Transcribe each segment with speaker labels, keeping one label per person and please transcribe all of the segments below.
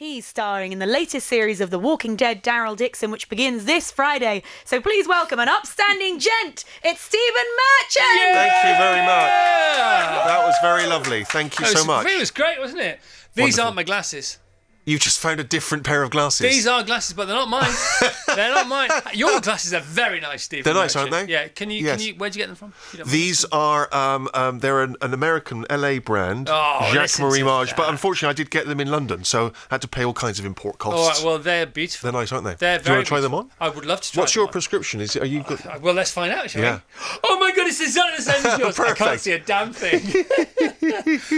Speaker 1: He's starring in the latest series of The Walking Dead, Daryl Dixon, which begins this Friday. So please welcome an upstanding gent. It's Stephen Merchant.
Speaker 2: Yay! Thank you very much. That was very lovely. Thank you so much.
Speaker 3: It was great, wasn't it? These aren't my glasses.
Speaker 2: You've just found a different pair of glasses.
Speaker 3: These are glasses, but they're not mine. They're not mine. Your glasses are very nice, Stephen.
Speaker 2: They're nice,
Speaker 3: Merchant.
Speaker 2: aren't they?
Speaker 3: Yeah. Can you? Where'd you get them from?
Speaker 2: These are they're an American LA brand, Jacques Marie Mage. But unfortunately, I did get them in London, so I had to pay all kinds of import costs.
Speaker 3: All right. Well, they're beautiful.
Speaker 2: They're nice, aren't they?
Speaker 3: They're
Speaker 2: Do you want to try them on?
Speaker 3: I would love to try.
Speaker 2: What's your prescription? Are you good?
Speaker 3: Well, let's find out, shall
Speaker 2: we?
Speaker 3: Oh my goodness, it's not the same as yours. I can't see a damn thing.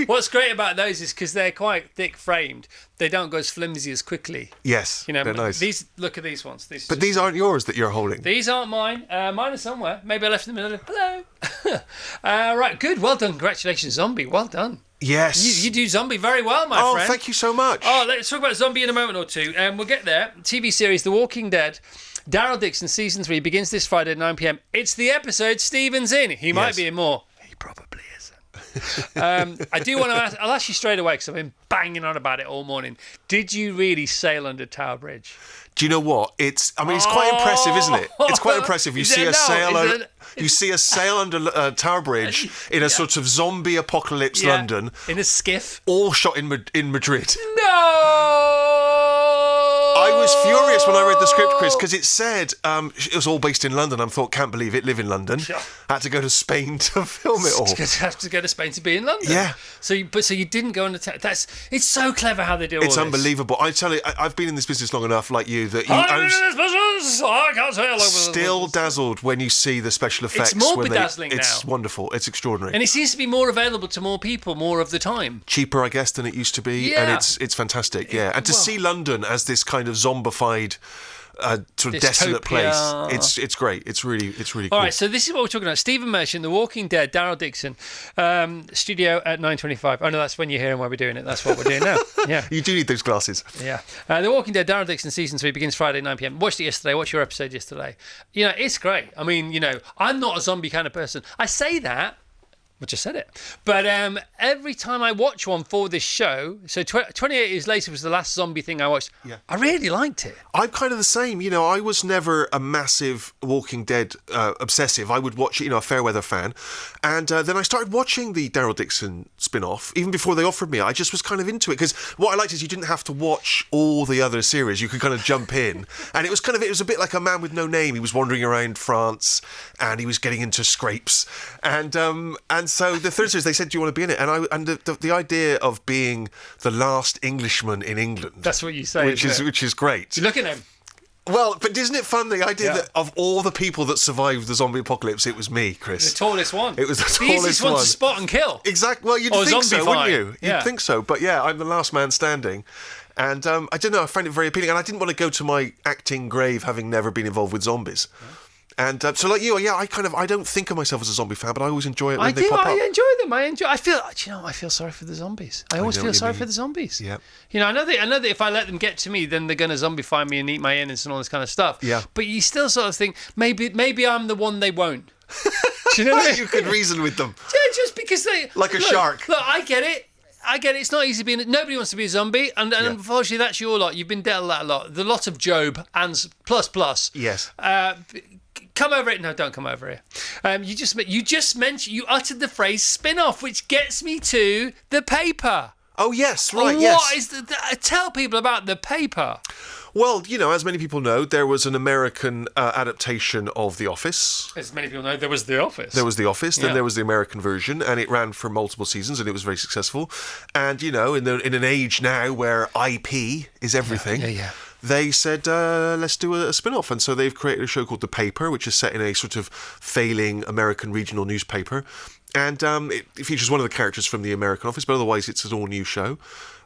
Speaker 3: What's great about those is because they're quite thick framed. They don't go as flimsy as quickly.
Speaker 2: Yes, they're nice.
Speaker 3: Look at these ones.
Speaker 2: These aren't yours that you're holding.
Speaker 3: These aren't mine. Mine are somewhere. Maybe I left them in the middle. Hello. Right, good. Well done. Congratulations, Zombie. Well done.
Speaker 2: Yes.
Speaker 3: You do Zombie very well, my friend.
Speaker 2: Oh, thank you so much.
Speaker 3: Oh, let's talk about Zombie in a moment or two. We'll get there. TV series The Walking Dead. Daryl Dixon, Season 3, begins this Friday at 9 p.m. It's the episode Stephen's in. He might be in more. He probably isn't. I do want to ask, I'll ask you straight away because I've been banging on about it all morning. Did you really sail under Tower Bridge?
Speaker 2: Do you know what? It's quite impressive, isn't it? It's quite impressive. You see a sail under Tower Bridge in a sort of zombie apocalypse London.
Speaker 3: In a skiff.
Speaker 2: All shot in Madrid.
Speaker 3: No!
Speaker 2: I was furious when I read the script, Chris, because it said it was all based in London. I thought, can't believe it, live in London. Had to go to Spain to film it all.
Speaker 3: Have to go to Spain to be in London.
Speaker 2: Yeah.
Speaker 3: So you didn't go on the it's so clever how they do all this.
Speaker 2: It's unbelievable. I tell you, I've been in this business long enough, like you, that
Speaker 3: I can't say
Speaker 2: still dazzled when you see the special effects.
Speaker 3: It's more bedazzling now.
Speaker 2: It's wonderful. It's extraordinary.
Speaker 3: And it seems to be more available to more people more of the time.
Speaker 2: Cheaper, I guess, than it used to be.
Speaker 3: Yeah.
Speaker 2: And it's fantastic, yeah. And to see London as this kind of zombified sort of desolate place. It's great. It's really cool.
Speaker 3: All right, so this is what we're talking about. Stephen Merchant, The Walking Dead, Daryl Dixon, studio at 9:25. Oh no, that's when you're hearing why we're doing it. That's what we're doing now. Yeah,
Speaker 2: you do need those glasses.
Speaker 3: Yeah, The Walking Dead, Daryl Dixon, season 3 begins Friday 9 p.m. Watched it yesterday. Watched your episode yesterday. You know, it's great. I mean, I'm not a zombie kind of person. I say that. I just said it. But every time I watch one for this show, so 28 years later was the last zombie thing I watched, I really liked it.
Speaker 2: I'm kind of the same. I was never a massive Walking Dead obsessive. I would watch it, a fair weather fan. And then I started watching the Daryl Dixon spin-off, even before they offered me. I just was kind of into it, because what I liked is you didn't have to watch all the other series. You could kind of jump in. And it was a bit like A Man with No Name. He was wandering around France, and he was getting into scrapes. And so the third series, they said, do you want to be in it? And the idea of being the last Englishman in England.
Speaker 3: That's what you say,
Speaker 2: which is great.
Speaker 3: Look at him.
Speaker 2: Well, but isn't it fun, the idea that of all the people that survived the zombie apocalypse, it was me, Chris.
Speaker 3: The tallest one.
Speaker 2: It was the tallest one.
Speaker 3: The easiest one to spot and kill.
Speaker 2: Exactly. Well, you'd think so, wouldn't you? You'd think so. But yeah, I'm the last man standing. And I don't know, I find it very appealing. And I didn't want to go to my acting grave having never been involved with zombies. Yeah. And so, like you, I don't think of myself as a zombie fan, but I always enjoy it when they pop up.
Speaker 3: I enjoy them. I feel sorry for the zombies. I always feel sorry for the zombies.
Speaker 2: Yeah.
Speaker 3: I know that if I let them get to me, then they're going to zombify me and eat my innards and all this kind of stuff.
Speaker 2: Yeah.
Speaker 3: But you still sort of think, maybe I'm the one they won't. Do you know what I mean?
Speaker 2: You could reason with them.
Speaker 3: Yeah, just because they...
Speaker 2: Like a shark.
Speaker 3: Look, I get it. It's not easy being... Nobody wants to be a zombie, and unfortunately that's your lot. You've been dealt that lot. The lot of Job and plus.
Speaker 2: Yes.
Speaker 3: Come over it. No, don't come over here. You just mentioned, you uttered the phrase spin-off, which gets me to The Paper.
Speaker 2: Oh, yes, right, yes.
Speaker 3: What is tell people about The Paper.
Speaker 2: Well, as many people know, there was an American adaptation of The Office.
Speaker 3: As many people know, there was The Office.
Speaker 2: There was The Office, then there was the American version, and it ran for multiple seasons, and it was very successful. And, in an age now where IP is everything, they said, let's do a spin-off. And so they've created a show called The Paper, which is set in a sort of failing American regional newspaper. And it features one of the characters from the American Office, but otherwise it's an all-new show.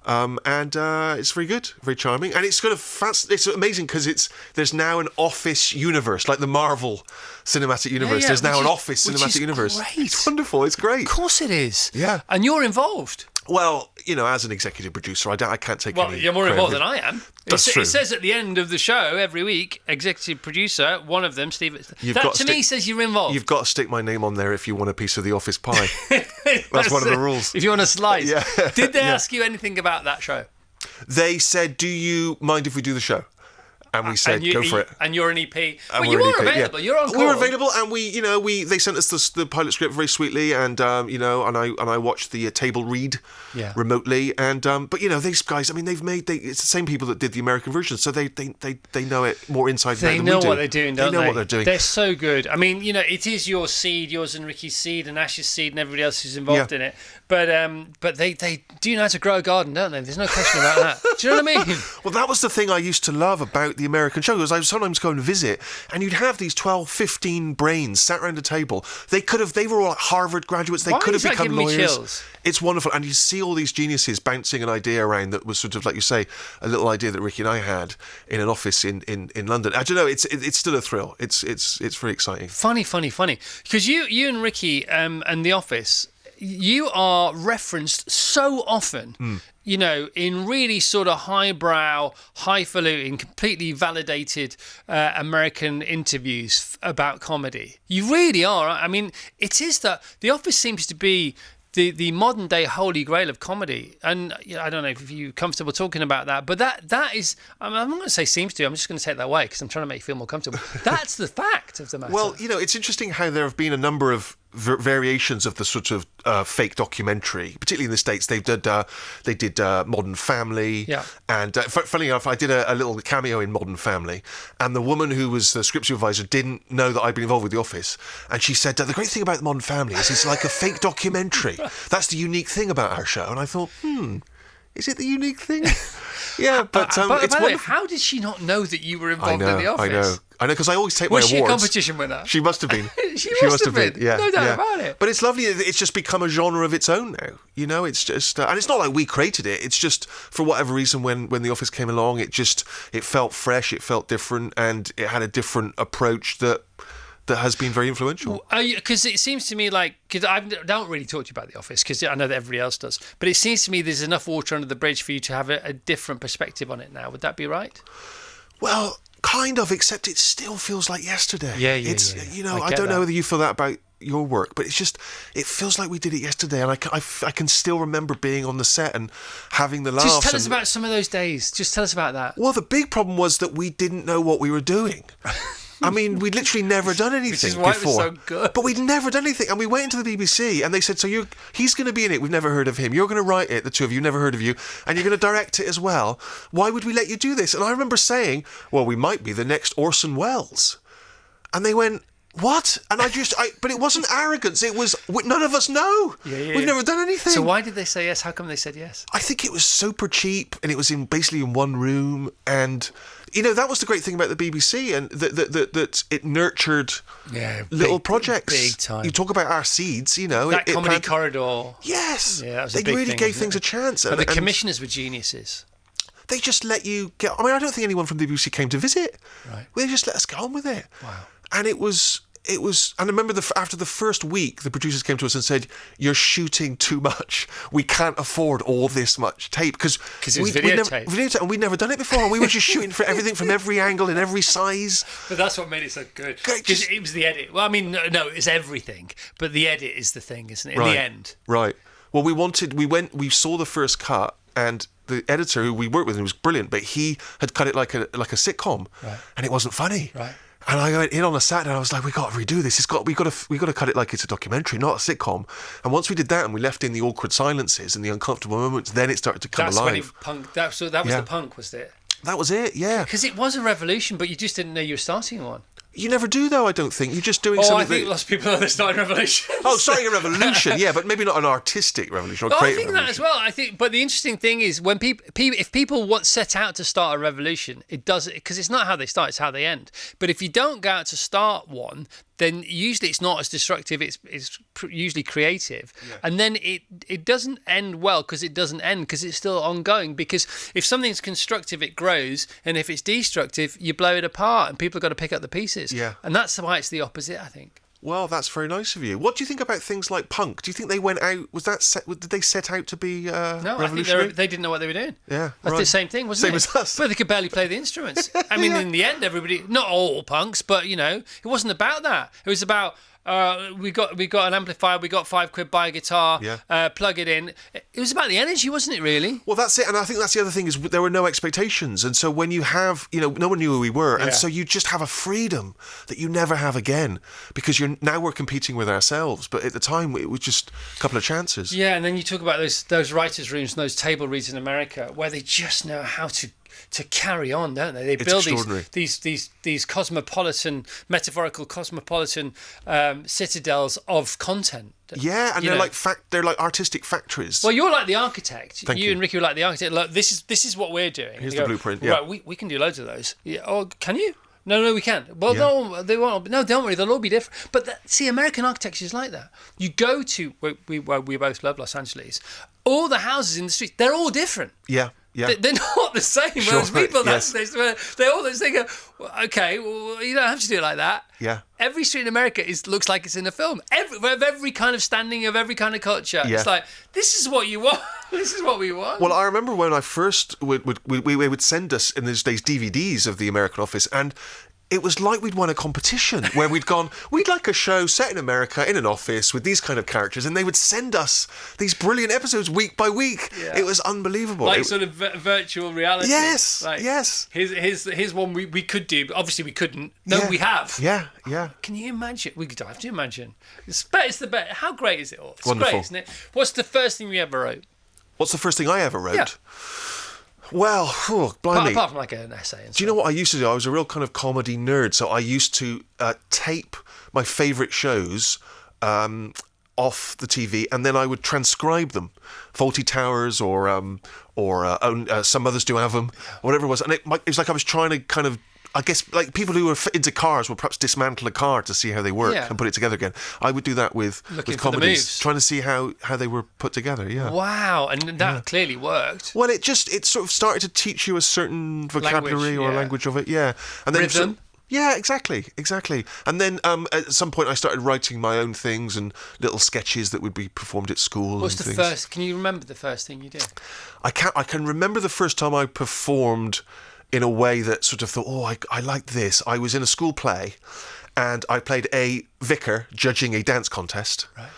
Speaker 2: And it's very good, very charming. And it's kind of it's amazing because there's now an Office universe, like the Marvel Cinematic Universe. There's now an Office Cinematic Universe.
Speaker 3: Great.
Speaker 2: It's wonderful, it's great.
Speaker 3: Of course it is.
Speaker 2: Yeah.
Speaker 3: And you're involved.
Speaker 2: Well, as an executive producer, I can't take any...
Speaker 3: Well, you're more involved than I am.
Speaker 2: That's true.
Speaker 3: It says at the end of the show every week, executive producer, one of them, Steve... me says you're involved.
Speaker 2: You've got to stick my name on there if you want a piece of the Office pie. That's one of the rules.
Speaker 3: If you want a slice.
Speaker 2: Yeah.
Speaker 3: Did they ask you anything about that show?
Speaker 2: They said, "Do you mind if we do the show?" And we said, "Go for it."
Speaker 3: And you're an EP.
Speaker 2: And
Speaker 3: Well, you
Speaker 2: we're
Speaker 3: are
Speaker 2: an EP,
Speaker 3: available. You're on call.
Speaker 2: We were available, and they sent us the pilot script very sweetly, and and I watched the table read remotely, and but these guys, I mean, it's the same people that did the American version, so they know it more inside than we do.
Speaker 3: They know what they're doing, don't they?
Speaker 2: They know what they're doing.
Speaker 3: They're so good. I mean, it is your seed, yours and Ricky's seed, and Ash's seed, and everybody else who's involved in it. But they do know how to grow a garden, don't they? There's no question about that. Do you know what I mean?
Speaker 2: Well, that was the thing I used to love about the American show, because I would sometimes go and visit, and you'd have these 12, 15 brains sat around a table. They were all Harvard graduates. They could have become lawyers. It's wonderful. And you see all these geniuses bouncing an idea around that was sort of, like you say, a little idea that Ricky and I had in an office in London. I don't know, it's still a thrill. It's very exciting.
Speaker 3: Funny. Because you and Ricky and The Office, you are referenced so often, in really sort of highbrow, highfalutin, completely validated American interviews about comedy. You really are. I mean, it is that The Office seems to be the modern day holy grail of comedy, and I don't know if you're comfortable talking about that, but that is, I'm not going to say seems to, I'm just going to take that away because I'm trying to make you feel more comfortable. That's the fact of the matter.
Speaker 2: Well, it's interesting how there have been a number of variations of the sort of fake documentary, particularly in the States. They did Modern Family, and funnily enough, I did a little cameo in Modern Family, and the woman who was the script supervisor didn't know that I'd been involved with The Office, and she said, the great thing about Modern Family is it's like a fake documentary. That's the unique thing about our show. And I thought, is it the unique thing? Yeah, but it's
Speaker 3: by the way,
Speaker 2: wonderful.
Speaker 3: how did she not know that you were involved in The Office?
Speaker 2: I know, because I always take my
Speaker 3: Was
Speaker 2: awards.
Speaker 3: she a competition winner?
Speaker 2: She must have been.
Speaker 3: she must have been.
Speaker 2: Yeah,
Speaker 3: no doubt about it.
Speaker 2: But it's lovely. It's just become a genre of its own now. It's just, and it's not like we created it. It's just, for whatever reason, when The Office came along, it felt fresh, it felt different, and it had a different approach that has been very influential.
Speaker 3: Because it seems to me because I don't really talk to you about The Office, because I know that everybody else does, but it seems to me there's enough water under the bridge for you to have a different perspective on it now. Would that be right?
Speaker 2: Well, kind of, except it still feels like yesterday.
Speaker 3: Yeah.
Speaker 2: I don't know whether you feel that about your work, but it's just, it feels like we did it yesterday, and I can still remember being on the set and having the laughs.
Speaker 3: Just tell us about some of those days. Just tell us about that.
Speaker 2: Well, the big problem was that we didn't know what we were doing. I mean, we'd literally never done anything before.
Speaker 3: Which is why it was so good.
Speaker 2: But we'd never done anything. And we went into the BBC and they said, he's going to be in it. We've never heard of him. You're going to write it, the two of you, never heard of you. And you're going to direct it as well. Why would we let you do this? And I remember saying, well, we might be the next Orson Welles. And they went, what? And but it wasn't arrogance. It was, none of us know.
Speaker 3: Yeah.
Speaker 2: We've never done anything.
Speaker 3: So why did they say yes? How come they said yes?
Speaker 2: I think it was super cheap, and it was basically in one room, and that was the great thing about the BBC, and that it nurtured little projects.
Speaker 3: Big time.
Speaker 2: You talk about our seeds,
Speaker 3: That comedy corridor.
Speaker 2: Yes.
Speaker 3: Yeah, that was a
Speaker 2: they
Speaker 3: big
Speaker 2: really
Speaker 3: thing,
Speaker 2: gave things a chance.
Speaker 3: But the commissioners were geniuses.
Speaker 2: They just let you get. I mean, I don't think anyone from the BBC came to visit.
Speaker 3: Right.
Speaker 2: They just let us get on with it.
Speaker 3: Wow.
Speaker 2: And it was. And I remember after the first week, the producers came to us and said, "You're shooting too much. We can't afford all this much tape because
Speaker 3: it was videotape,
Speaker 2: and we'd never done it before. We were just shooting for everything from every angle and every size."
Speaker 3: But that's what made it so good, because it was the edit. Well, I mean, no, it's everything, but the edit is the thing, isn't it? In the end,
Speaker 2: right? Well, we saw the first cut, and the editor who we worked with, who was brilliant, but he had cut it like a sitcom,
Speaker 3: right.
Speaker 2: And it wasn't funny,
Speaker 3: right?
Speaker 2: And I went in on a Saturday and I was like, we got to redo this. We got to cut it like it's a documentary, not a sitcom. And once we did that and we left in the awkward silences and the uncomfortable moments, then it started to come alive.
Speaker 3: That was the punk, was it?
Speaker 2: That was it, yeah.
Speaker 3: Because it was a revolution, but you just didn't know you were starting one.
Speaker 2: You never do, though, I don't think. You're just doing something.
Speaker 3: I think lots of people know they're starting a revolution.
Speaker 2: Starting a revolution, yeah, but maybe not an artistic revolution or
Speaker 3: I
Speaker 2: creative
Speaker 3: think
Speaker 2: revolution.
Speaker 3: that as well. But the interesting thing is when if people set out to start a revolution, it does, because it's not how they start, it's how they end. But if you don't go out to start one, then usually it's not as destructive. It's usually creative, and then it doesn't end well because it's still ongoing. Because if something's constructive, it grows, and if it's destructive, you blow it apart, and people have got to pick up the pieces.
Speaker 2: Yeah,
Speaker 3: and that's why it's the opposite, I think.
Speaker 2: Well, that's very nice of you. What do you think about things like punk? Do you think they went out? Did they set out to be revolutionary?
Speaker 3: I think they didn't know what they were doing.
Speaker 2: Yeah,
Speaker 3: that's the same thing, wasn't it?
Speaker 2: Same as us.
Speaker 3: Well, they could barely play the instruments. I mean, in the end, everybody, not all punks, but it wasn't about that. It was about we got an amplifier, we got £5, buy a guitar, plug it in. It was about the energy, wasn't it, really?
Speaker 2: Well, that's it. And I think that's the other thing is there were no expectations. And so when you have, no one knew who we were. And so you just have a freedom that you never have again because now we're competing with ourselves. But at the time, it was just a couple of chances.
Speaker 3: Yeah, and then you talk about those writers' rooms and those table reads in America where they just know how to carry on, don't they? They build these metaphorical cosmopolitan citadels of content.
Speaker 2: Yeah, and they're like artistic factories.
Speaker 3: Well, you're like the architect.
Speaker 2: Thank you.
Speaker 3: And Ricky were like the architect. Look, this is what we're doing.
Speaker 2: Here's the blueprint. Yeah.
Speaker 3: Right, we can do loads of those. Yeah. Oh, can you? No, we can't. Well, they won't. No, don't worry. They'll all be different. But see, American architecture is like that. You go to we both love Los Angeles. All the houses in the streets, they're all different.
Speaker 2: Yeah. Yeah.
Speaker 3: They're not the same.
Speaker 2: Sure.
Speaker 3: Whereas people, they all think, okay, well, you don't have to do it like that.
Speaker 2: Yeah.
Speaker 3: Every street in America looks like it's in a film. Every kind of standing of every kind of culture. Yeah. It's like, this is what you want. This is what we want.
Speaker 2: Well, I remember when I first we would send us in those days DVDs of the American Office, and it was like we'd won a competition where we'd like a show set in America in an office with these kind of characters, and they would send us these brilliant episodes week by week. Yeah. It was unbelievable.
Speaker 3: Like sort of virtual reality.
Speaker 2: Yes,
Speaker 3: like,
Speaker 2: yes.
Speaker 3: Here's one we could do, but obviously we couldn't. No, we have.
Speaker 2: Yeah, yeah.
Speaker 3: Can you imagine? We could have to imagine. It's the best. How great is it all? It's
Speaker 2: wonderful.
Speaker 3: Great, isn't it? What's the first thing you ever wrote?
Speaker 2: What's the first thing I ever wrote?
Speaker 3: Yeah.
Speaker 2: Well, blimey.
Speaker 3: Apart from like an essay. And
Speaker 2: do you know what I used to do? I was a real kind of comedy nerd, so I used to tape my favourite shows off the TV, and then I would transcribe them. Fawlty Towers or some others do have them, or whatever it was. And it was like I was trying to kind of, I guess, like people who are into cars will perhaps dismantle a car to see how they work and put it together again. I would do that with comedies, trying to see how they were put together. Yeah.
Speaker 3: Wow, and that clearly worked.
Speaker 2: Well, it sort of started to teach you a certain vocabulary or language of it. Yeah, and then
Speaker 3: rhythm.
Speaker 2: Yeah, exactly. And then at some point I started writing my own things and little sketches that would be performed at school.
Speaker 3: What's the first? Can you remember the first thing you did?
Speaker 2: I can remember the first time I performed in a way that sort of thought, I like this. I was in a school play and I played a vicar judging a dance contest. Right.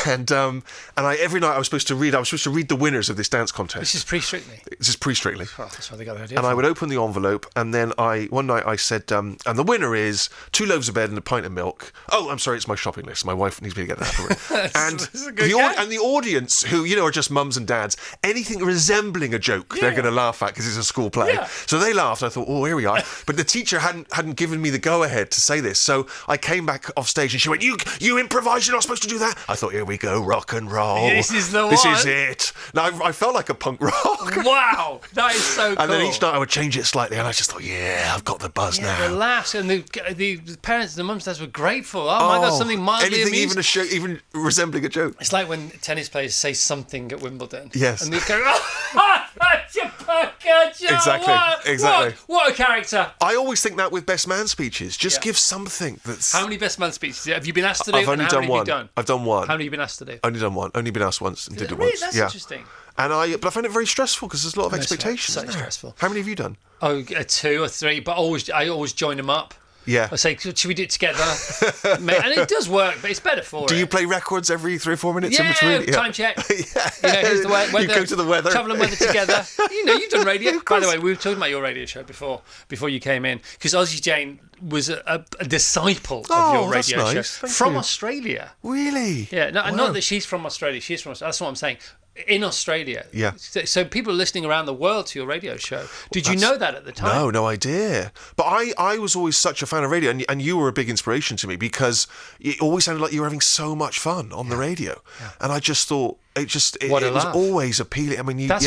Speaker 2: And every night I was supposed to read the winners of this dance contest.
Speaker 3: This is pre-Strictly.
Speaker 2: Oh,
Speaker 3: that's why they got the idea.
Speaker 2: And I would open the envelope, and then one night I said, and the winner is 2 loaves of bread and a pint of milk. Oh, I'm sorry, it's my shopping list. My wife needs me to get that for it. And the audience, who are just mums and dads, anything resembling a joke, they're going to laugh at because it's a school play. Yeah. So they laughed. I thought, here we are. But the teacher hadn't given me the go-ahead to say this, so I came back off stage, and she went, "You improvise. You're not supposed to do that." I thought, here we go, rock and roll.
Speaker 3: This is the one.
Speaker 2: This is it. Now, I felt like a punk rock.
Speaker 3: Wow, that is so cool.
Speaker 2: And then each night I would change it slightly, and I just thought, I've got the buzz now.
Speaker 3: The laughs and the parents, the mums, dads were grateful. Oh my God, something mildly
Speaker 2: anything,
Speaker 3: amusing.
Speaker 2: even resembling a joke.
Speaker 3: It's like when tennis players say something at Wimbledon.
Speaker 2: Yes.
Speaker 3: And they go, that's your pucker, Joe.
Speaker 2: Exactly.
Speaker 3: What a character.
Speaker 2: I always think that with best man speeches. Just give something that's...
Speaker 3: How many best man speeches have you been asked to do?
Speaker 2: I've only done one.
Speaker 3: I've
Speaker 2: done one.
Speaker 3: How many have you been asked to do?
Speaker 2: Only done one. Only been asked once and did it
Speaker 3: really?
Speaker 2: once.
Speaker 3: That's interesting.
Speaker 2: But I find it very stressful because there's a lot of expectations.
Speaker 3: So stressful.
Speaker 2: How many have you done?
Speaker 3: Oh, 2 or 3, but I always join them up.
Speaker 2: Yeah.
Speaker 3: I say, should we do it together? And it does work, but it's better for it.
Speaker 2: Do you play records every 3 or 4 minutes in between?
Speaker 3: Yeah, time check. Here's the weather.
Speaker 2: You go to the weather.
Speaker 3: Travel and weather together. You've done radio. By the way, we were talking about your radio show before you came in, because Ozzy Jane was a disciple of your radio show from Australia.
Speaker 2: Really?
Speaker 3: Yeah. No, not that she's from Australia. She's from Australia. That's what I'm saying. In Australia.
Speaker 2: Yeah.
Speaker 3: So people are listening around the world to your radio show. Did you know that at the time?
Speaker 2: No idea. But I was always such a fan of radio, and you were a big inspiration to me because it always sounded like you were having so much fun on the radio. Yeah. And I just thought it was always appealing. I mean, that's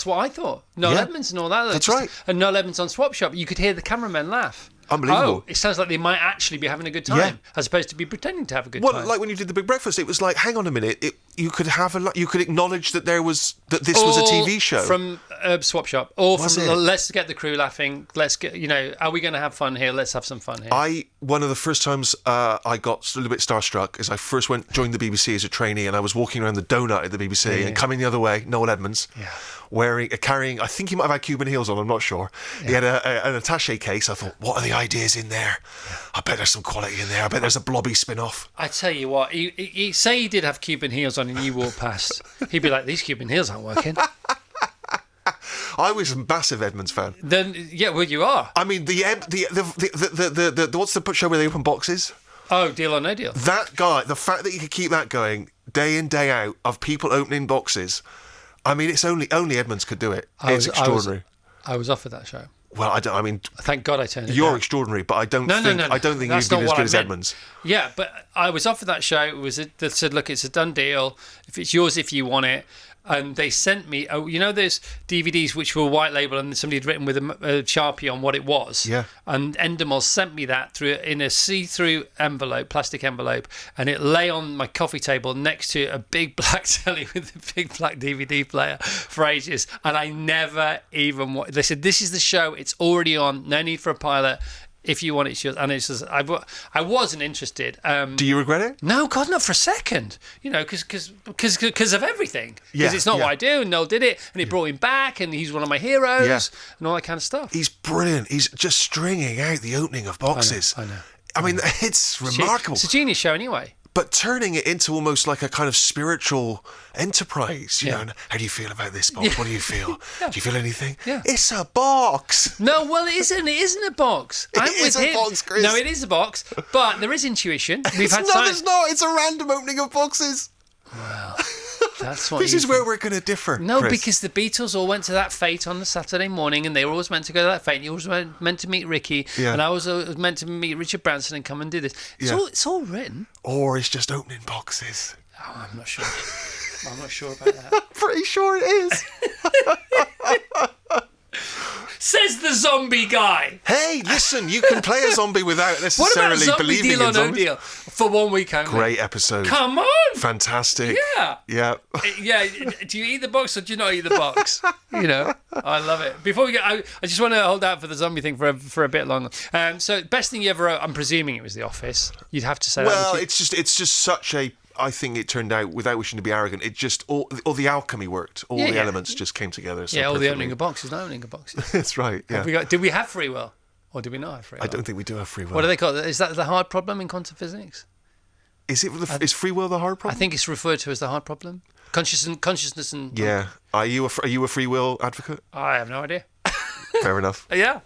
Speaker 3: what I thought. Noel Edmonds and all that.
Speaker 2: That's right.
Speaker 3: And Noel Edmonds on Swap Shop, you could hear the cameramen laugh.
Speaker 2: Unbelievable.
Speaker 3: It sounds like they might actually be having a good time, as opposed to be pretending to have a good time.
Speaker 2: Well, like when you did the Big Breakfast, it was like, hang on a minute, you could acknowledge that this was a TV show
Speaker 3: from Swap Shop. Or
Speaker 2: Was
Speaker 3: from
Speaker 2: it?
Speaker 3: let's get the crew laughing. Let's get, are we going to have fun here? Let's have some fun here.
Speaker 2: One of the first times I got a little bit starstruck is I first joined the BBC as a trainee, and I was walking around the donut at the BBC and coming the other way, Noel Edmonds, carrying, I think he might have had Cuban heels on, I'm not sure. He had an attaché case. I thought, what are the ideas in there? I bet there's some quality in there. I bet there's a Blobby spin-off.
Speaker 3: I tell you what, he say he did have Cuban heels on and you walked past, he'd be like, these Cuban heels aren't working.
Speaker 2: I was a massive Edmonds fan.
Speaker 3: Then, well, you are.
Speaker 2: I mean, the what's the show where they open boxes?
Speaker 3: Oh, Deal or No Deal.
Speaker 2: That guy, the fact that you could keep that going day in, day out of people opening boxes, I mean, it's only Edmonds could do it. It's extraordinary.
Speaker 3: I was offered that show.
Speaker 2: Well, I mean,
Speaker 3: thank God I turned it
Speaker 2: you're
Speaker 3: down.
Speaker 2: extraordinary, but I don't think
Speaker 3: That's
Speaker 2: you've
Speaker 3: not
Speaker 2: been as
Speaker 3: what
Speaker 2: good
Speaker 3: I
Speaker 2: as
Speaker 3: meant.
Speaker 2: Edmonds.
Speaker 3: Yeah, but I was offered that show. They said, look, it's a done deal. If it's yours, if you want it. And they sent me, those DVDs which were white label and somebody had written with a Sharpie on what it was.
Speaker 2: Yeah.
Speaker 3: And Endemol sent me that in a see-through envelope, plastic envelope, and it lay on my coffee table next to a big black telly with a big black DVD player for ages. And I never even they said, this is the show, it's already on, no need for a pilot. If you want it, it's yours. And it's just, I wasn't interested.
Speaker 2: Do you regret it?
Speaker 3: No, God, not for a second. Because of everything. Because
Speaker 2: Yeah,
Speaker 3: it's not
Speaker 2: yeah.
Speaker 3: what I do, and Noel did it, and it brought him back, and he's one of my heroes, and all that kind of stuff.
Speaker 2: He's brilliant. He's just stringing out the opening of boxes.
Speaker 3: I know.
Speaker 2: I mean, it's remarkable.
Speaker 3: It's a genius show anyway.
Speaker 2: But turning it into almost like a kind of spiritual enterprise, you know. And how do you feel about this box? What do you feel? Do you feel anything?
Speaker 3: Yeah.
Speaker 2: It's a box.
Speaker 3: No, well, it isn't. It isn't a box.
Speaker 2: It is a box, Chris.
Speaker 3: No, it is a box, but there is intuition. We've had
Speaker 2: No,
Speaker 3: science.
Speaker 2: it's not. It's a random opening of boxes.
Speaker 3: Well, that's what
Speaker 2: This
Speaker 3: you
Speaker 2: is where
Speaker 3: think.
Speaker 2: we're going to differ.
Speaker 3: No,
Speaker 2: Chris.
Speaker 3: because the Beatles all went to that fete on the Saturday morning, and they were always meant to go to that fete. And you always were meant to meet Ricky,
Speaker 2: Yeah.
Speaker 3: and I was meant to meet Richard Branson and come and do this. It's all written.
Speaker 2: Or it's just opening boxes.
Speaker 3: Oh, I'm not sure. I'm not sure about that.
Speaker 2: Pretty sure it is.
Speaker 3: Says the zombie guy.
Speaker 2: Hey, listen, you can play a zombie without
Speaker 3: What about
Speaker 2: necessarily
Speaker 3: zombie
Speaker 2: believing
Speaker 3: deal or
Speaker 2: in
Speaker 3: no
Speaker 2: zombies.
Speaker 3: deal for 1 week only?
Speaker 2: Great episode.
Speaker 3: Come on.
Speaker 2: Fantastic.
Speaker 3: Yeah.
Speaker 2: Yeah.
Speaker 3: Yeah. Do you eat the box or do you not eat the box? I love it. Before we go, I just want to hold out for the zombie thing for a bit longer. So, best thing you ever wrote, I'm presuming it was The Office. You'd have to say that.
Speaker 2: Well,
Speaker 3: would you?
Speaker 2: it's just such a. I think it turned out, without wishing to be arrogant, it just all the alchemy worked. All the elements just came together. So
Speaker 3: all the
Speaker 2: perfectly.
Speaker 3: opening of boxes, not opening of boxes.
Speaker 2: That's right. Yeah.
Speaker 3: Did we have free will, or did we not have free will?
Speaker 2: I don't think we do have free will.
Speaker 3: What do they call it? Is that the hard problem in quantum physics?
Speaker 2: Is free will the hard problem?
Speaker 3: I think it's referred to as the hard problem. Consciousness and
Speaker 2: Yeah. Are you a free will advocate?
Speaker 3: I have no idea.
Speaker 2: Fair enough.
Speaker 3: Yeah.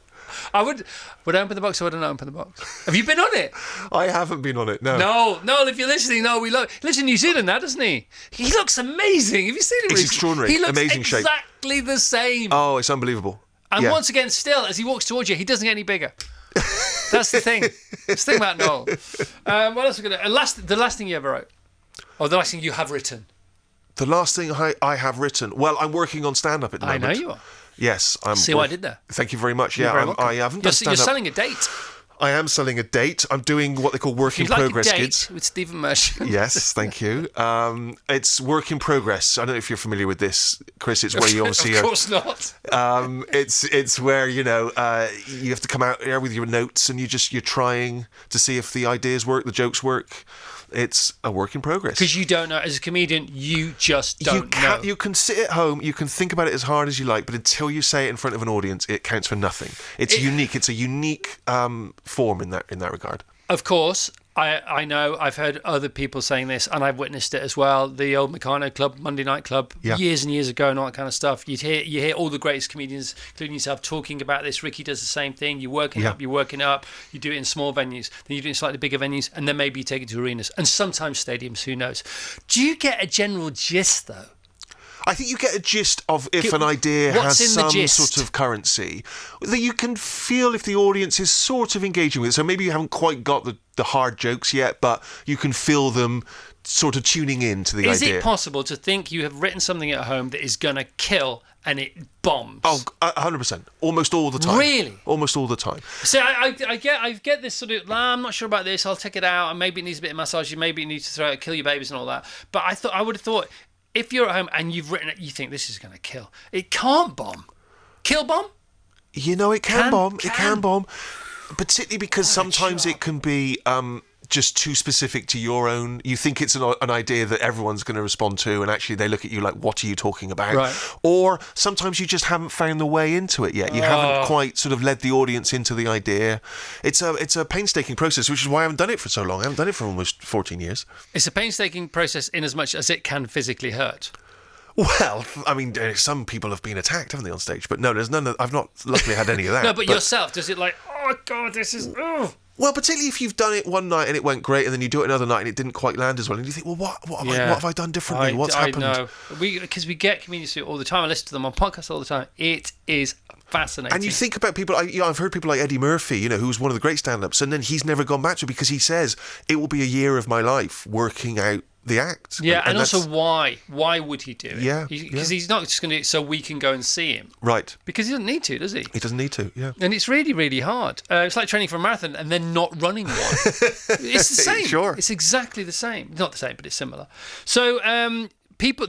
Speaker 3: I would I open the box or would I not open the box? Have you been on it?
Speaker 2: I haven't been on it. No.
Speaker 3: No, if you're listening, we love. He lives in New Zealand now, doesn't he? He looks amazing. Have you seen him?
Speaker 2: He's
Speaker 3: recently?
Speaker 2: extraordinary.
Speaker 3: He looks
Speaker 2: Amazing shape.
Speaker 3: exactly the same.
Speaker 2: Oh, it's unbelievable.
Speaker 3: And
Speaker 2: Yeah.
Speaker 3: once again, still, as he walks towards you, he doesn't get any bigger. That's the thing. That's the thing about Noel. What else are we going to... The last thing you ever wrote? Or the last thing you have written?
Speaker 2: The last thing I have written. Well, I'm working on stand-up at the moment.
Speaker 3: I know you are.
Speaker 2: Yes, I'm.
Speaker 3: See what I did there?
Speaker 2: Thank you very much.
Speaker 3: You're
Speaker 2: Yeah,
Speaker 3: very welcome.
Speaker 2: I haven't
Speaker 3: You're
Speaker 2: done stand-up.
Speaker 3: selling a date.
Speaker 2: I am selling a date. I'm doing what they call work in
Speaker 3: If you'd like
Speaker 2: progress
Speaker 3: a date
Speaker 2: gigs.
Speaker 3: with Stephen Merchant.
Speaker 2: Yes, thank you. It's work in progress. I don't know if you're familiar with this, Chris. It's where you obviously
Speaker 3: Of course not.
Speaker 2: it's where you have to come out there with your notes and you're trying to see if the ideas work, the jokes work. It's a work in progress.
Speaker 3: Because you don't know, as a comedian, you just don't know.
Speaker 2: You can sit at home, you can think about it as hard as you like, but until you say it in front of an audience, it counts for nothing. It's unique. It's a unique form in that regard.
Speaker 3: Of course, I know, I've heard other people saying this, and I've witnessed it as well. The old Meccano Club, Monday Night Club, years and years ago, and all that kind of stuff. You hear all the greatest comedians, including yourself, talking about this. Ricky does the same thing. You're working up. You do it in small venues, then you do it in slightly bigger venues, and then maybe you take it to arenas, and sometimes stadiums, who knows. Do you get a general gist, though?
Speaker 2: I think you get a gist of if an idea
Speaker 3: What's
Speaker 2: has
Speaker 3: in the
Speaker 2: some
Speaker 3: gist?
Speaker 2: sort of currency that you can feel if the audience is sort of engaging with it. So maybe you haven't quite got the hard jokes yet, but you can feel them sort of tuning in to the idea.
Speaker 3: Is it possible to think you have written something at home that is going to kill and it bombs?
Speaker 2: Oh, 100%. Almost all the time.
Speaker 3: Really?
Speaker 2: Almost all the time.
Speaker 3: So I get this sort of, I'm not sure about this, I'll take it out, and maybe it needs a bit of massage, maybe it needs to kill your babies and all that. But I would have thought, if you're at home and you've written it, you think this is going to kill. It can't bomb. Kill bomb?
Speaker 2: You know, it can bomb. It can bomb. Particularly because sometimes it can be just too specific to your own. You think it's an idea that everyone's going to respond to, and actually they look at you like, what are you talking about?
Speaker 3: Right.
Speaker 2: Or sometimes you just haven't found the way into it yet. You haven't quite sort of led the audience into the idea. It's a painstaking process, which is why I haven't done it for so long. I haven't done it for almost 14 years.
Speaker 3: It's a painstaking process in as much as it can physically hurt.
Speaker 2: Well, I mean, some people have been attacked, haven't they, on stage? But no, there's none. I've not luckily had any of that.
Speaker 3: No, but yourself, does it like, oh God, this is. Oh.
Speaker 2: Well, particularly if you've done it one night and it went great, and then you do it another night and it didn't quite land as well, and you think, well, what have I done differently? What's happened? I know. Because
Speaker 3: we get comedians all the time. I listen to them on podcasts all the time. It is fascinating.
Speaker 2: And you think about people. I've heard people like Eddie Murphy, who's one of the great stand-ups, and then he's never gone back to it because he says it will be a year of my life working out the act.
Speaker 3: Yeah, and also why? Why would he do it?
Speaker 2: Yeah.
Speaker 3: Because he's not just going to do it so we can go and see him.
Speaker 2: Right.
Speaker 3: Because he doesn't need to, does he?
Speaker 2: He doesn't need to, yeah.
Speaker 3: And it's really, really hard. It's like training for a marathon and then not running one. It's the same.
Speaker 2: Sure.
Speaker 3: It's exactly the same. Not the same, but it's similar. So,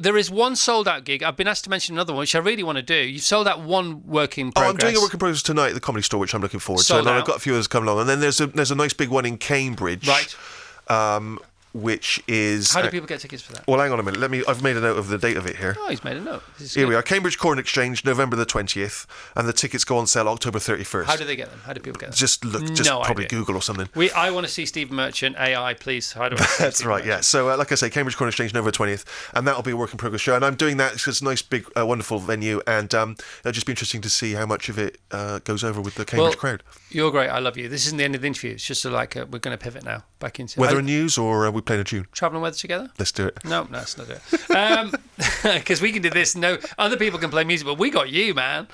Speaker 3: there is one sold out gig. I've been asked to mention another one, which I really want to do. You've sold out one work in progress.
Speaker 2: I'm doing a work in progress tonight at the Comedy Store, which I'm looking forward to.
Speaker 3: Sold
Speaker 2: And
Speaker 3: out.
Speaker 2: I've got a few others coming along. And then there's a nice big one in Cambridge.
Speaker 3: Right.
Speaker 2: Which is...
Speaker 3: How do people get tickets for that?
Speaker 2: Well, hang on a minute. I've made a note of the date of it here.
Speaker 3: Oh, he's made a note.
Speaker 2: Here we are. Cambridge Corn Exchange, November the 20th. And the tickets go on sale October 31st.
Speaker 3: How do they get them? How do people get them?
Speaker 2: Just probably
Speaker 3: idea.
Speaker 2: Google or something.
Speaker 3: I want to see Steve Merchant, AI, please. How do I see
Speaker 2: That's
Speaker 3: Steve
Speaker 2: right,
Speaker 3: Merchant?
Speaker 2: yeah. So, like I say, Cambridge Corn Exchange, November 20th. And that'll be a work in progress show. And I'm doing that. It's a nice, big, wonderful venue. And it'll just be interesting to see how much of it goes over with the Cambridge crowd.
Speaker 3: You're great. I love you. This isn't the end of the interview. It's just we're going to pivot now back into
Speaker 2: Weather and news, or are we playing a tune?
Speaker 3: Travel and weather together?
Speaker 2: Let's do it.
Speaker 3: No, let's not do it. Because we can do this. No, other people can play music, but we got you, man.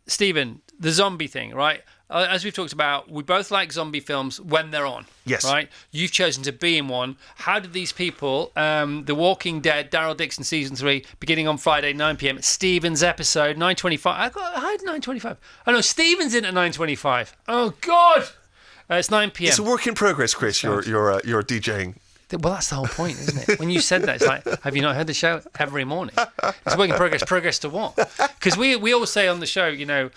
Speaker 3: Stephen, the zombie thing, right? As we've talked about, we both like zombie films when they're on.
Speaker 2: Yes.
Speaker 3: Right? You've chosen to be in one. How did these people, The Walking Dead, Daryl Dixon Season 3, beginning on Friday, 9 p.m, Stephen's episode, 9:25. I had 9:25. Oh, no, Stephen's in at 9:25. Oh, God! It's 9 p.m.
Speaker 2: It's a work in progress, Chris, you're DJing.
Speaker 3: Well, that's the whole point, isn't it? When you said that, it's like, have you not heard the show every morning? It's work in progress. Progress to what? Because we always say on the show,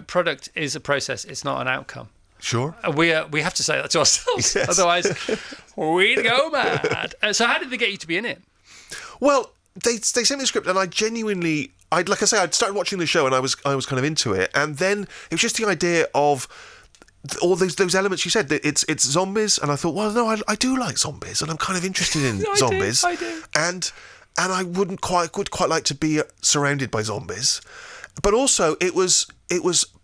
Speaker 3: product is a process. It's not an outcome.
Speaker 2: Sure.
Speaker 3: We have to say that to ourselves.
Speaker 2: Yes.
Speaker 3: Otherwise, we'd go mad. So how did they get you to be in it?
Speaker 2: Well, they sent me the script, and I genuinely, I'd started watching the show, and I was kind of into it, and then it was just the idea of all those elements you said. It's zombies, and I thought, well, no, I do like zombies, and I'm kind of interested in zombies.
Speaker 3: I do.
Speaker 2: And I would quite like to be surrounded by zombies, but also it was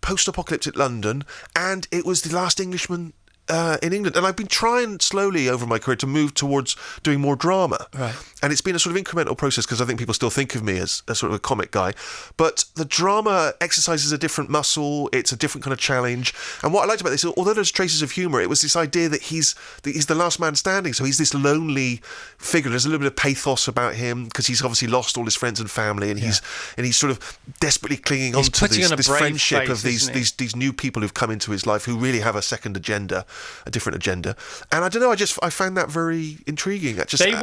Speaker 2: post-apocalyptic London, and it was The Last Englishman in England, and I've been trying slowly over my career to move towards doing more drama,
Speaker 3: right?
Speaker 2: And it's been a sort of incremental process, because I think people still think of me as a sort of a comic guy, but the drama exercises a different muscle. It's a different kind of challenge, and what I liked about this, although there's traces of humour, it was this idea that he's the last man standing, so he's this lonely figure. There's a little bit of pathos about him, because he's obviously lost all his friends and family, and he's sort of desperately clinging on to this friendship of these new people who've come into his life, who really have a second agenda, a different agenda. And I don't know, I found that very intriguing.
Speaker 3: They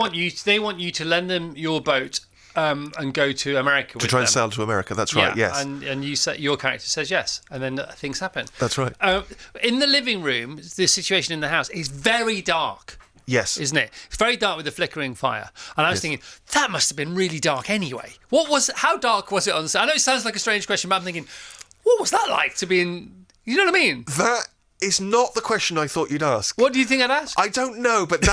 Speaker 3: want you to lend them your boat and go to America
Speaker 2: to try and sail to America. That's right.
Speaker 3: Yeah,
Speaker 2: yes.
Speaker 3: And your character says yes, and then things happen.
Speaker 2: That's right.
Speaker 3: In the living room, the situation in the house is very dark.
Speaker 2: Yes.
Speaker 3: Isn't it? It's very dark with the flickering fire. And I was thinking, that must have been really dark anyway. How dark was it on set? I know it sounds like a strange question, but I'm thinking, what was that like to be in, you know what I mean?
Speaker 2: That is not the question I thought you'd ask.
Speaker 3: What do you think I'd ask?
Speaker 2: I don't know, but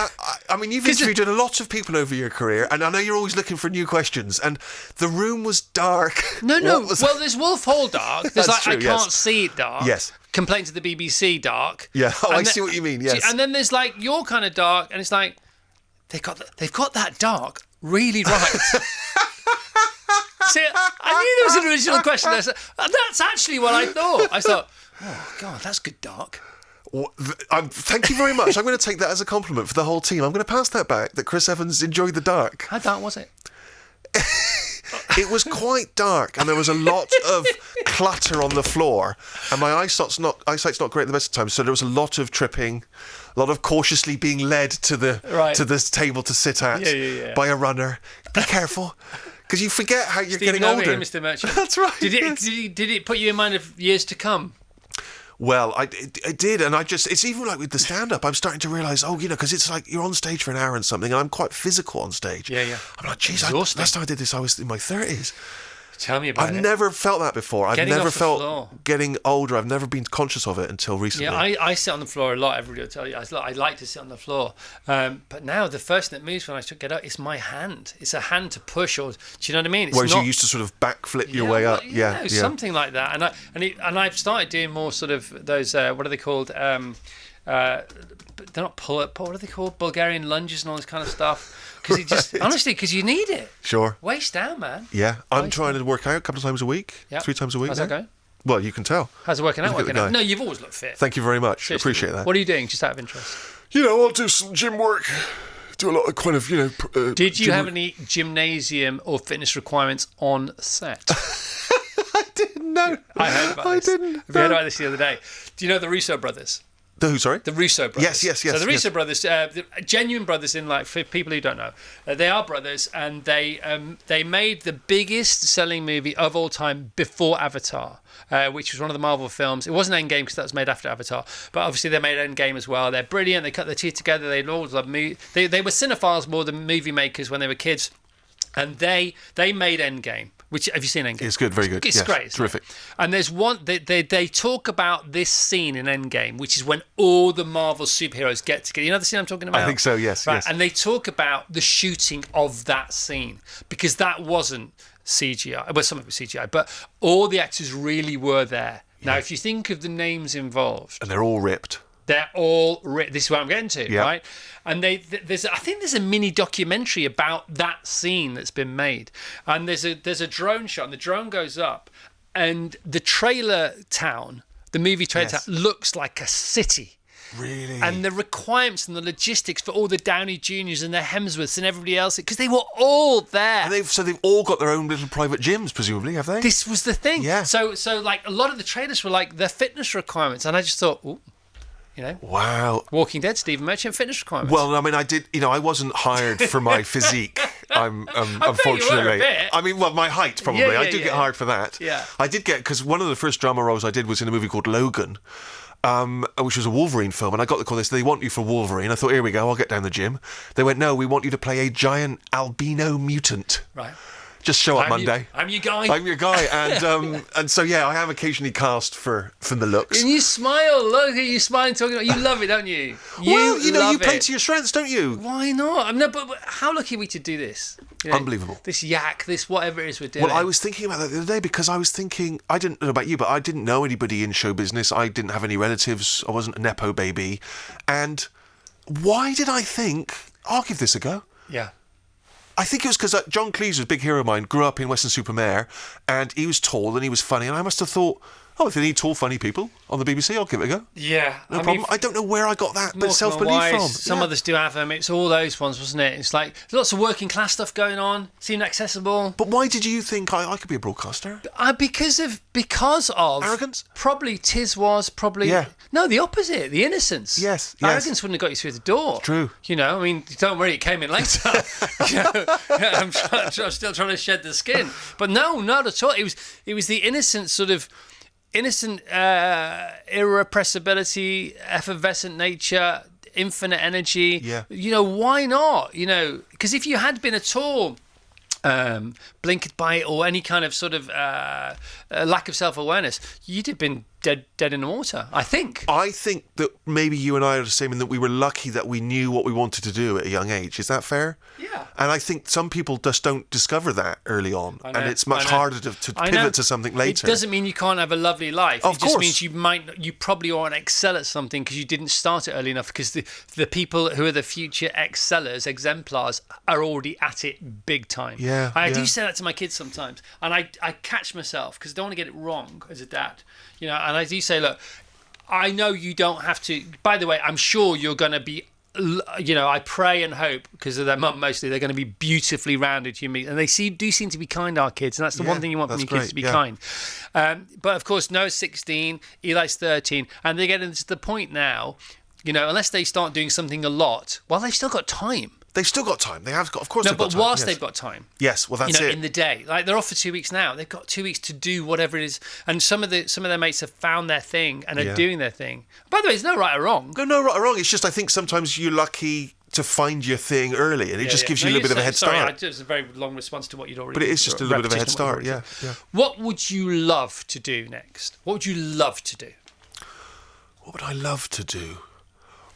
Speaker 2: I mean, you've interviewed a lot of people over your career, and I know you're always looking for new questions, and the room was dark.
Speaker 3: No. Well, there's Wolf Hall dark. There's
Speaker 2: That's true,
Speaker 3: I can't see it dark.
Speaker 2: Yes.
Speaker 3: Complaint to the BBC dark.
Speaker 2: Yeah. I see what you mean, yes.
Speaker 3: And then there's like your kind of dark, and it's like, they've got that dark really right. See, I knew there was an original question there. So that's actually what I thought. I thought, oh, God, that's good dark.
Speaker 2: Well, thank you very much. I'm going to take that as a compliment for the whole team. I'm going to pass that back, that Chris Evans enjoyed the dark.
Speaker 3: How dark was it?
Speaker 2: It was quite dark, and there was a lot of clutter on the floor, and my eyesight's not great at the best of times, so there was a lot of tripping, a lot of cautiously being led to this table to sit at by a runner. Be careful, because you forget how you're getting older.
Speaker 3: Here, Mr. Merchant.
Speaker 2: That's right.
Speaker 3: Did it put you in mind of years to come?
Speaker 2: Well, I did, and it's even like with the stand-up, I'm starting to realise, because it's like you're on stage for an hour and something, and I'm quite physical on stage.
Speaker 3: Yeah.
Speaker 2: I'm like, geez, last time I did this, I was in my 30s.
Speaker 3: Tell me about it.
Speaker 2: I've never felt that before. I've never felt
Speaker 3: floor.
Speaker 2: Getting older. I've never been conscious of it until recently.
Speaker 3: Yeah, I sit on the floor a lot. Everybody will tell you. I like to sit on the floor. But now the first thing that moves when I get up is my hand. It's a hand to push, or do you know what I mean?
Speaker 2: Whereas you used to sort of backflip your way up.
Speaker 3: Something like that. And I've started doing more sort of those. What are they called? They're not pull-up. What are they called? Bulgarian lunges and all this kind of stuff. Because it just honestly, because you need it.
Speaker 2: Sure.
Speaker 3: Waist down, man.
Speaker 2: Yeah, I'm trying to work out a couple of times a week. Yep. 3 times a week.
Speaker 3: How's that going?
Speaker 2: Well, you can tell.
Speaker 3: How's it working out? No, you've always looked fit.
Speaker 2: Thank you very much.
Speaker 3: Seriously.
Speaker 2: Appreciate that.
Speaker 3: What are you doing, just out of interest?
Speaker 2: I'll do some gym work. Do a lot of kind of,
Speaker 3: Did you have any gymnasium or fitness requirements on set?
Speaker 2: I didn't know.
Speaker 3: I heard about this.
Speaker 2: I didn't.
Speaker 3: We heard about this the other day. Do you know the Russo brothers?
Speaker 2: The who, sorry?
Speaker 3: The Russo brothers.
Speaker 2: Yes.
Speaker 3: So the Russo brothers, genuine brothers for people who don't know, they are brothers, and they made the biggest selling movie of all time before Avatar, which was one of the Marvel films. It wasn't Endgame because that was made after Avatar, but obviously they made Endgame as well. They're brilliant. They cut their teeth together. They always loved movie. They were cinephiles more than movie makers when they were kids, and they made Endgame. Which, have you seen Endgame?
Speaker 2: It's good, very good.
Speaker 3: It's great.
Speaker 2: It's terrific.
Speaker 3: And there's one, they talk about this scene in Endgame, which is when all the Marvel superheroes get together. You know the scene I'm talking about?
Speaker 2: I think so, yes.
Speaker 3: Right.
Speaker 2: Yes.
Speaker 3: And they talk about the shooting of that scene, because that wasn't CGI. Well, some of it was CGI, but all the actors really were there. Now, if you think of the names involved.
Speaker 2: And they're all ripped.
Speaker 3: They're all this is what I'm getting to, right? And I think there's a mini documentary about that scene that's been made. And there's a drone shot, and the drone goes up, and the trailer town, the movie trailer town, looks like a city.
Speaker 2: Really?
Speaker 3: And the requirements and the logistics for all the Downey Juniors and the Hemsworths and everybody else, because they were all there.
Speaker 2: And they've all got their own little private gyms, presumably, have they?
Speaker 3: This was the thing.
Speaker 2: Yeah.
Speaker 3: So like a lot of the trailers were like their fitness requirements, and I just thought, ooh.
Speaker 2: Wow.
Speaker 3: Walking Dead, Stephen Merchant, fitness requirements.
Speaker 2: Well, I mean, I did. I wasn't hired for my physique. Unfortunately. I mean, well, my height probably. I did get hired for that.
Speaker 3: Yeah.
Speaker 2: I did get, because one of the first drama roles I did was in a movie called Logan, which was a Wolverine film, and I got the call. They said, they want you for Wolverine. I thought, here we go. I'll get down the gym. They went, no, we want you to play a giant albino mutant.
Speaker 3: Right.
Speaker 2: Just show up Monday.
Speaker 3: I'm your guy.
Speaker 2: I'm your guy, and so I am occasionally cast for the looks.
Speaker 3: And you smile. Look at you smiling, talking. You love it, don't you?
Speaker 2: You play to your strengths, don't you?
Speaker 3: Why not? But how lucky are we to do this?
Speaker 2: Unbelievable.
Speaker 3: This yak, this whatever it is we're doing.
Speaker 2: Well, I was thinking about that the other day, because I was thinking, I didn't know about you, but I didn't know anybody in show business. I didn't have any relatives. I wasn't a nepo baby, and why did I think I'll give this a go?
Speaker 3: Yeah.
Speaker 2: I think it was because John Cleese was a big hero of mine, grew up in Weston-super-Mare, and he was tall and he was funny, and I must have thought, if they need tall, funny people on the BBC, I'll give it a go.
Speaker 3: Yeah.
Speaker 2: No problem. I don't know where I got that but self-belief from.
Speaker 3: Some others do have them. It's all those ones, wasn't it? It's like lots of working class stuff going on, seemed accessible.
Speaker 2: But why did you think I could be a broadcaster?
Speaker 3: Because of
Speaker 2: arrogance?
Speaker 3: Probably no, the opposite, the innocence.
Speaker 2: Yes.
Speaker 3: Arrogance wouldn't have got you through the door.
Speaker 2: True.
Speaker 3: I mean, don't worry, it came in later. I'm still trying to shed the skin. But no, not at all. It was the innocent irrepressibility, effervescent nature, infinite energy.
Speaker 2: Yeah.
Speaker 3: Why not? Because if you had been at all blinkered by it, or any kind of sort of lack of self-awareness, you'd have been dead in the water, I think.
Speaker 2: I think that maybe you and I are the same in that we were lucky that we knew what we wanted to do at a young age. Is that fair?
Speaker 3: Yeah.
Speaker 2: And I think some people just don't discover that early on, and it's much harder to pivot to something later.
Speaker 3: It doesn't mean you can't have a lovely life.
Speaker 2: Of course.
Speaker 3: It just means you probably won't excel at something because you didn't start it early enough, because the people who are the future excellers, exemplars, are already at it big time.
Speaker 2: Yeah.
Speaker 3: I do say that to my kids sometimes, and I catch myself because I don't want to get it wrong as a dad. And I do say, look, I know you don't have to. By the way, I'm sure you're going to be I pray and hope, because of their mum mostly, they're going to be beautifully rounded human beings. And they do seem to be kind, our kids, and that's the one thing you want from your kids, to be kind. But of course, Noah's 16, Eli's 13, and they're getting to the point now, unless they start doing something a lot, well, they've still got time.
Speaker 2: They've still got time. They have got, of course.
Speaker 3: No,
Speaker 2: they've got
Speaker 3: but
Speaker 2: time.
Speaker 3: whilst
Speaker 2: Yes.
Speaker 3: they've got time.
Speaker 2: Yes, well, that's it.
Speaker 3: In the day, like they're off for 2 weeks now. They've got 2 weeks to do whatever it is, and some of their mates have found their thing and are doing their thing. By the way, there's no right or wrong.
Speaker 2: No right or wrong. It's just I think sometimes you're lucky to find your thing early, and it just gives you a little bit of a head start.
Speaker 3: Sorry, it was a very long response to what you'd already.
Speaker 2: But it is just a little bit of a head start. Yeah.
Speaker 3: What would you love to do next? What would you love to do?
Speaker 2: What would I love to do?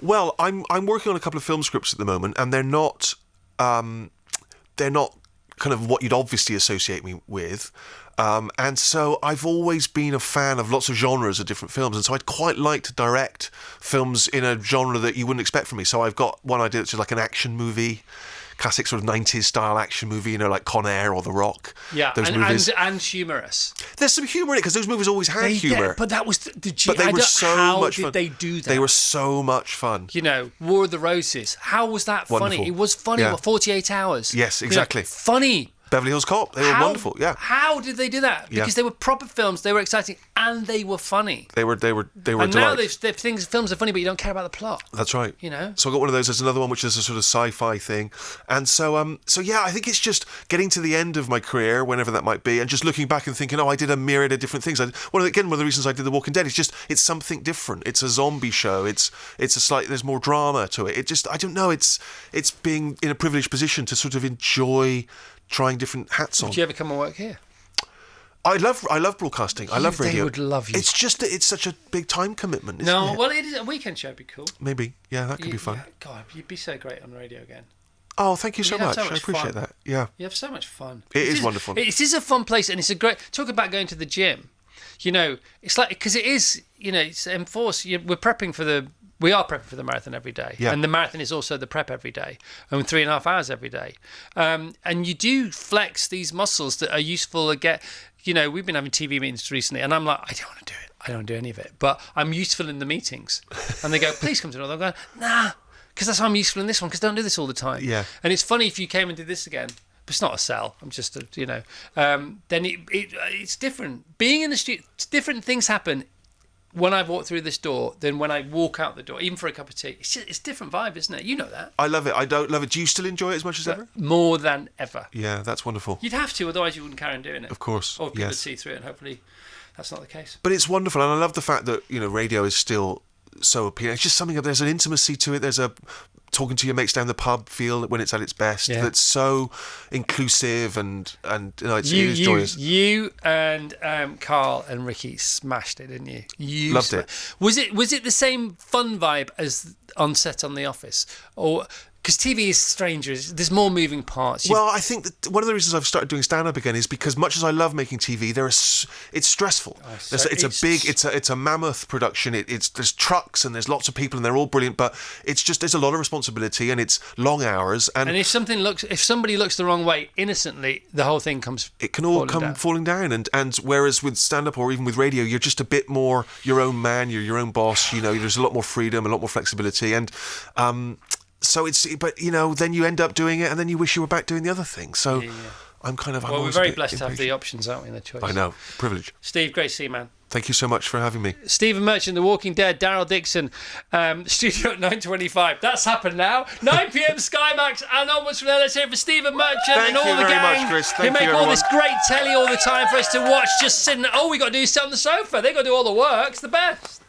Speaker 2: Well, I'm working on a couple of film scripts at the moment, and they're not kind of what you'd obviously associate me with. And so I've always been a fan of lots of genres of different films, and so I'd quite like to direct films in a genre that you wouldn't expect from me. So I've got one idea, which is like an action movie, classic sort of 90s style action movie, like Con Air or The Rock.
Speaker 3: Yeah,
Speaker 2: those movies.
Speaker 3: And humorous.
Speaker 2: There's some humour in it, because those movies always had humour.
Speaker 3: But that was
Speaker 2: but they were so much fun.
Speaker 3: How did they do that?
Speaker 2: They were so much fun.
Speaker 3: War of the Roses. How was that
Speaker 2: Wonderful.
Speaker 3: funny? It was funny.
Speaker 2: Yeah.
Speaker 3: 48 Hours.
Speaker 2: Yes, exactly.
Speaker 3: Funny.
Speaker 2: Beverly Hills Cop. They were wonderful. Yeah.
Speaker 3: How did they do that? Because they were proper films. They were exciting and they were funny.
Speaker 2: They were.
Speaker 3: And now films are funny, but you don't care about the plot.
Speaker 2: That's right.
Speaker 3: So
Speaker 2: I got one of those. There's another one which is a sort of sci-fi thing, and so yeah, I think it's just getting to the end of my career, whenever that might be, and just looking back and thinking, I did a myriad of different things. One of the reasons I did The Walking Dead is just it's something different. It's a zombie show. It's there's more drama to it. It just I don't know. It's being in a privileged position to sort of enjoy trying different hats on.
Speaker 3: Would you ever come and work here?
Speaker 2: I love broadcasting. I love radio.
Speaker 3: They would love you.
Speaker 2: It's just that it's such a big time commitment. Isn't it?
Speaker 3: Well, it is, a weekend show would be cool.
Speaker 2: Maybe, yeah, that could be fun.
Speaker 3: God, you'd be so great on radio again.
Speaker 2: Oh, thank you so much.
Speaker 3: So much
Speaker 2: I appreciate
Speaker 3: fun.
Speaker 2: that. Yeah,
Speaker 3: you have so much fun.
Speaker 2: It is wonderful.
Speaker 3: It is a fun place, and it's a great. Talk about going to the gym. It's like because it is. It's enforced. We're prepping for the. We are prepping for the marathon every day.
Speaker 2: Yeah.
Speaker 3: And the marathon is also the prep every day, and 3.5 hours every day. And you do flex these muscles that are useful to get. We've been having TV meetings recently, and I'm like, I don't want to do it. I don't want to do any of it. But I'm useful in the meetings. And they go, please come to another. I'm going, nah, because that's why I'm useful in this one, because I don't do this all the time.
Speaker 2: Yeah.
Speaker 3: And it's funny if you came and did this again. But it's not a sell. I'm just, then it's different. Being in the studio, different things happen when I walk through this door than when I walk out the door, even for a cup of tea. It's a different vibe, isn't it? You know that.
Speaker 2: I love it. I don't love it. Do you still enjoy it as much as ever?
Speaker 3: More than ever.
Speaker 2: Yeah, that's wonderful.
Speaker 3: You'd have to, otherwise you wouldn't carry on doing it.
Speaker 2: Of course.
Speaker 3: Or people would see through it, and hopefully that's not the case.
Speaker 2: But it's wonderful, and I love the fact that radio is still so appealing. It's just something. There's an intimacy to it. There's a talking to your mates down the pub feel when it's at its best. Yeah. That's so inclusive and it is joyous.
Speaker 3: You and Carl and Ricky smashed it, didn't you? You
Speaker 2: loved it.
Speaker 3: Was it the same fun vibe as on set on The Office, or? Because TV is stranger. There's more moving parts.
Speaker 2: Well, I think that one of the reasons I've started doing stand-up again is because much as I love making TV, it's stressful. It's a mammoth production. There's trucks and there's lots of people and they're all brilliant, but there's a lot of responsibility and it's long hours. And
Speaker 3: if somebody looks the wrong way innocently, the whole thing comes.
Speaker 2: It can all come falling down. And whereas with stand-up or even with radio, you're just a bit more your own man. You're your own boss. There's a lot more freedom, a lot more flexibility, and. So then you end up doing it, and then you wish you were back doing the other thing. So I'm kind of.
Speaker 3: Well, we're very blessed to have the options, aren't we? In the choice.
Speaker 2: I know, privilege.
Speaker 3: Steve, great to see you, man.
Speaker 2: Thank you so much for having me.
Speaker 3: Stephen Merchant, The Walking Dead, Daryl Dixon, studio at 9:25. That's happened now. 9 p.m. Sky Max and onwards from there. Let's hear it for Stephen Merchant and all the gang
Speaker 2: much, Chris.
Speaker 3: who make all this great telly all the time for us to watch. Just sitting. All we got to do is sit on the sofa. They got to do all the work. It's the best.